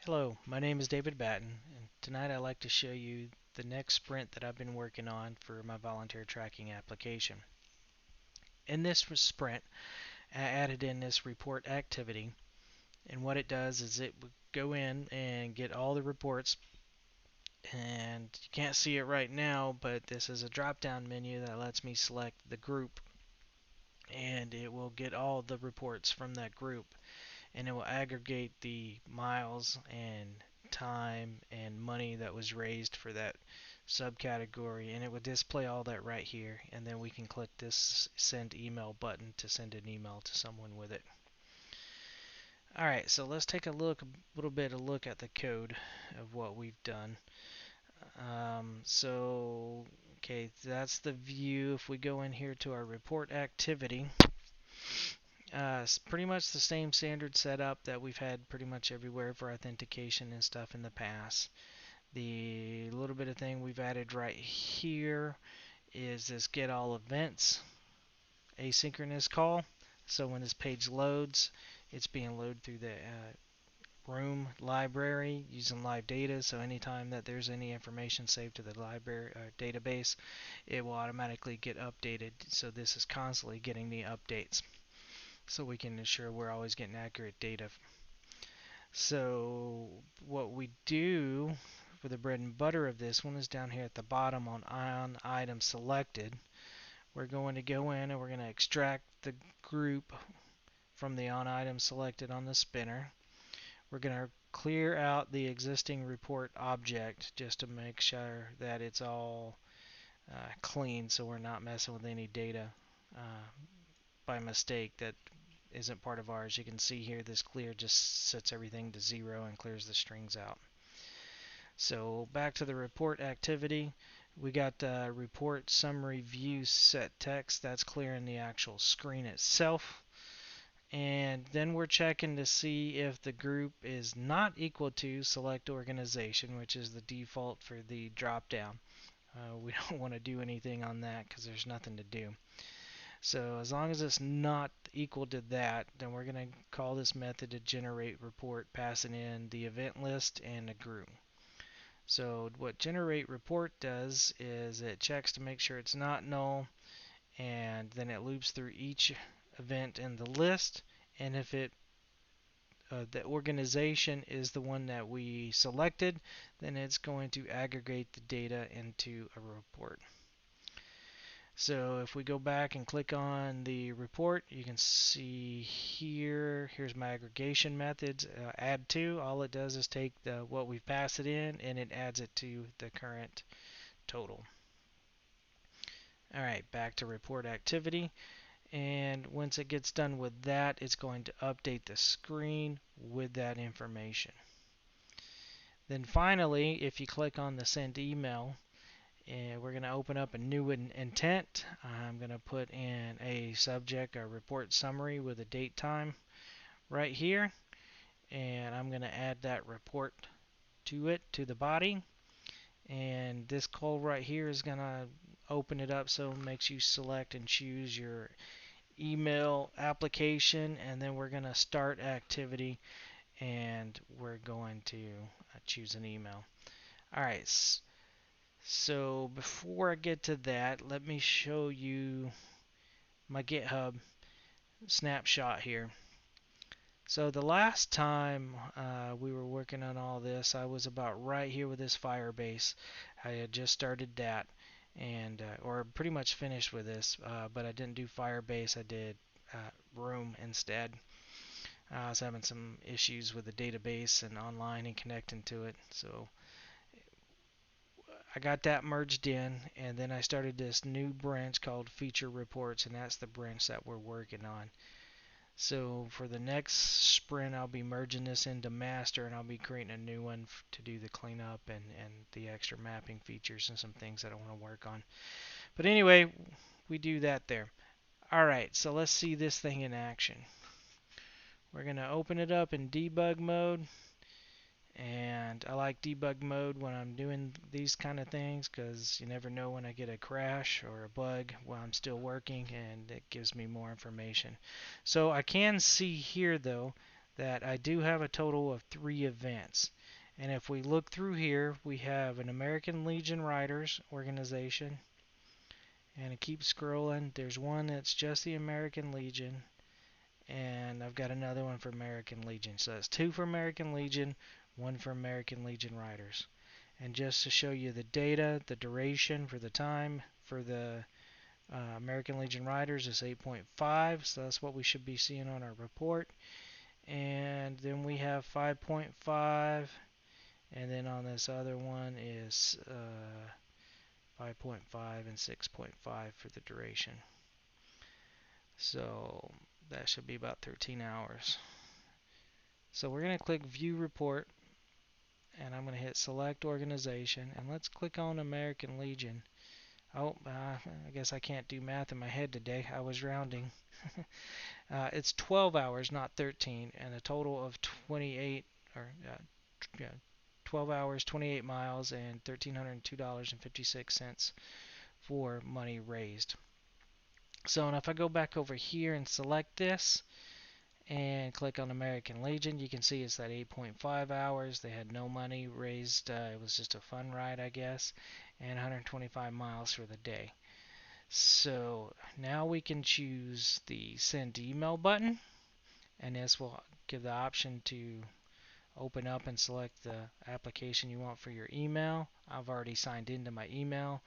Hello, my name is David Batten, and tonight I'd like to show you the next sprint that I've been working on for my volunteer tracking application. In this sprint, I added in this report activity, and what it does is it would go in and get all the reports, and you can't see it right now, but this is a drop-down menu that lets me select the group, and it will get all the reports from that group, and it will aggregate the miles and time and money that was raised for that subcategory, and it would display all that right here, and then we can click this send email button to send an email to someone with it. Alright, so let's take a little bit of look at the code of what we've done. Okay, that's the view. If we go in here to our report activity, it's pretty much the same standard setup that we've had pretty much everywhere for authentication and stuff in the past. The little bit of thing we've added right here is this get all events asynchronous call. So when this page loads, it's being loaded through the room library using live data. So anytime that there's any information saved to the library database, it will automatically get updated. So this is constantly getting the updates, so we can ensure we're always getting accurate data. So what we do for the bread and butter of this one is down here at the bottom on item selected. We're going to go in and we're going to extract the group from the on item selected on the spinner. We're going to clear out the existing report object just to make sure that it's all clean, so we're not messing with any data by mistake that isn't part of ours. You can see here this clear just sets everything to 0 and clears the strings out. So back to the report activity, we got report summary view set text. That's clearing the actual screen itself. And then we're checking to see if the group is not equal to select organization, which is the default for the drop down. We don't want to do anything on that because there's nothing to do. So as long as it's not equal to that, then we're going to call this method to generate report, passing in the event list and a group. So what generate report does is it checks to make sure it's not null, and then it loops through each event in the list, and if the organization is the one that we selected, then it's going to aggregate the data into a report. So if we go back and click on the report, you can see here's my aggregation methods. Add to, all it does is take what we've passed it in and it adds it to the current total. Alright, back to report activity. And once it gets done with that, it's going to update the screen with that information. Then finally, if you click on the send email, and we're going to open up a new intent. I'm going to put in a subject, a report summary with a date time right here, and I'm going to add that report to it, to the body. And this call right here is going to open it up, so it makes you select and choose your email application, and then we're going to start activity, and we're going to choose an email. Alright, so before I get to that, let me show you my GitHub snapshot here. So the last time we were working on all this, I was about right here with this Firebase. I had just started that, and or pretty much finished with this, but I didn't do Firebase. I did Room instead. I was having some issues with the database and online and connecting to it, so I got that merged in, and then I started this new branch called Feature Reports, and that's the branch that we're working on. So for the next sprint, I'll be merging this into master, and I'll be creating a new one to do the cleanup and the extra mapping features and some things that I want to work on. But anyway, we do that there. Alright, so let's see this thing in action. We're going to open it up in debug mode. And I like debug mode when I'm doing these kind of things because you never know when I get a crash or a bug while I'm still working, and it gives me more information. So I can see here though that I do have a total of 3 events. And if we look through here, we have an American Legion Riders organization. And it keeps scrolling. There's one that's just the American Legion. And I've got another one for American Legion. So that's two for American Legion, one for American Legion Riders. And just to show you the data, the duration for the time for the American Legion Riders is 8.5, so that's what we should be seeing on our report. And then we have 5.5, and then on this other one is 5.5 and 6.5 for the duration. So that should be about 13 hours. So we're going to click View Report, and I'm going to hit Select Organization, and let's click on American Legion. Oh, I guess I can't do math in my head today. I was rounding. It's 12 hours, not 13, and a total of 28, or yeah, 12 hours, 28 miles, and $1,302.56 for money raised. So, and if I go back over here and select this and click on American Legion, you can see it's that 8.5 hours. They had no money raised. It was just a fun ride, I guess, and 125 miles for the day. So now we can choose the send email button, and this will give the option to open up and select the application you want for your email. I've already signed into my email,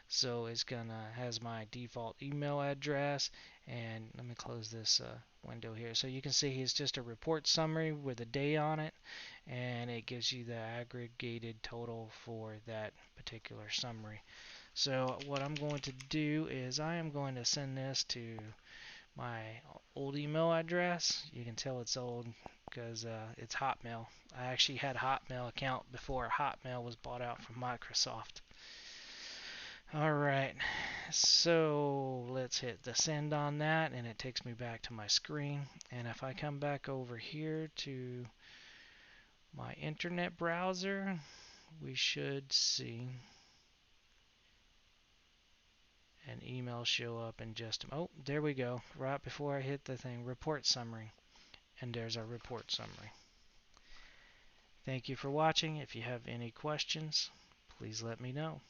so it's gonna has my default email address. And let me close this window here, so you can see it's just a report summary with a day on it, and it gives you the aggregated total for that particular summary. So what I'm going to do is I am going to send this to my old email address. You can tell it's old because it's Hotmail. I actually had a Hotmail account before Hotmail was bought out from Microsoft. Alright, so let's hit the send on that, and it takes me back to my screen. And if I come back over here to my internet browser, we should see an email show up in just a... Oh, there we go. Right before I hit the thing, report summary. And there's our report summary. Thank you for watching. If you have any questions, please let me know.